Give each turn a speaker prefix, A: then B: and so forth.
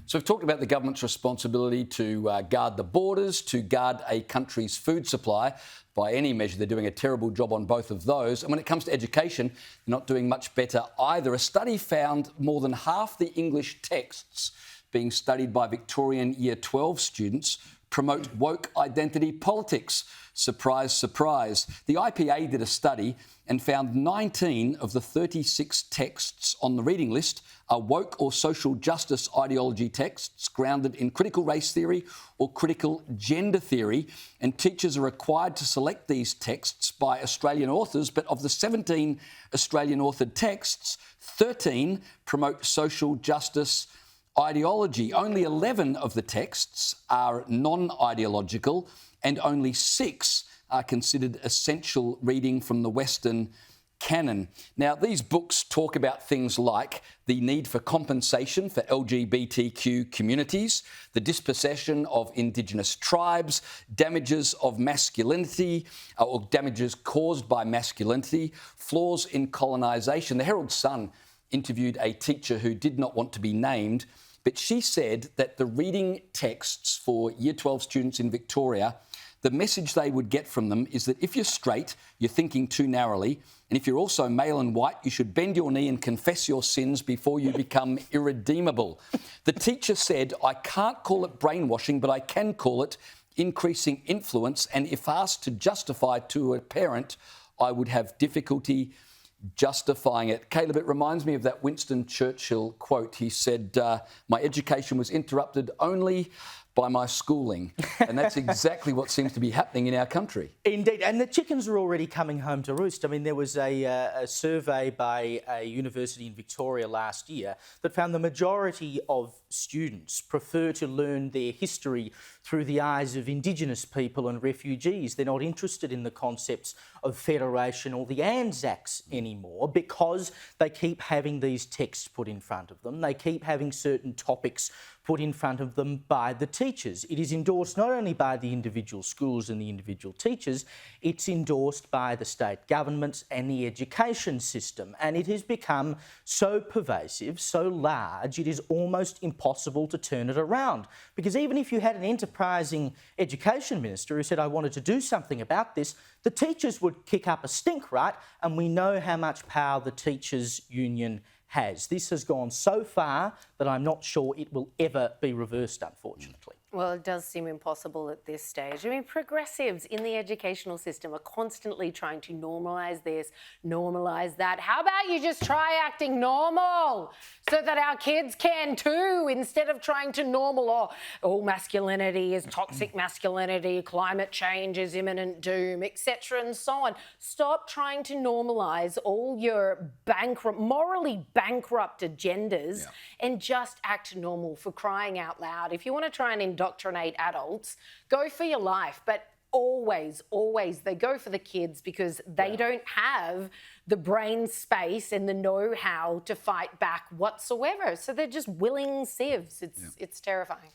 A: So we've talked about the government's responsibility to guard the borders, to guard a country's food supply. By any measure, they're doing a terrible job on both of those. And when it comes to education, they're not doing much better either. A study found more than half the English texts being studied by Victorian Year 12 students promote woke identity politics. Surprise, surprise. The IPA did a study and found 19 of the 36 texts on the reading list are woke or social justice ideology texts grounded in critical race theory or critical gender theory, and teachers are required to select these texts by Australian authors, but of the 17 Australian authored texts, 13 promote social justice ideology. Only 11 of the texts are non-ideological and only 6 are considered essential reading from the Western canon. Now, these books talk about things like the need for compensation for LGBTQ communities, the dispossession of Indigenous tribes, damages of masculinity or damages caused by masculinity, flaws in colonisation. The Herald Sun interviewed a teacher who did not want to be named, but she said that the reading texts for Year 12 students in Victoria, the message they would get from them is that if you're straight, you're thinking too narrowly, and if you're also male and white, you should bend your knee and confess your sins before you become irredeemable. The teacher said, I can't call it brainwashing, but I can call it increasing influence, and if asked to justify to a parent, I would have difficulty justifying it. Caleb, it reminds me of that Winston Churchill quote. He said, my education was interrupted only by my schooling. And that's exactly what seems to be happening in our country.
B: Indeed, and the chickens are already coming home to roost. I mean, there was a survey by a university in Victoria last year that found the majority of students prefer to learn their history through the eyes of Indigenous people and refugees. They're not interested in the concepts of federation or the Anzacs anymore because they keep having these texts put in front of them. They keep having certain topics put in front of them by the teachers. It is endorsed not only by the individual schools and the individual teachers, it's endorsed by the state governments and the education system. And it has become so pervasive, so large, it is almost impossible to turn it around. Because even if you had an enterprising education minister who said, I wanted to do something about this, the teachers would kick up a stink, right? And we know how much power the teachers' union has. This has gone so far that I'm not sure it will ever be reversed, unfortunately.
C: Well, it does seem impossible at this stage. I mean, progressives in the educational system are constantly trying to normalise this, normalise that. How about you just try acting normal so that our kids can too, instead of trying to all masculinity is toxic masculinity, climate change is imminent doom, etc. and so on. Stop trying to normalise all your morally bankrupt agendas and just act normal, for crying out loud. If you want to try and indoctrinate adults, go for your life, but always, they go for the kids because they don't have the brain space and the know-how to fight back whatsoever. So they're just willing sieves. It's terrifying.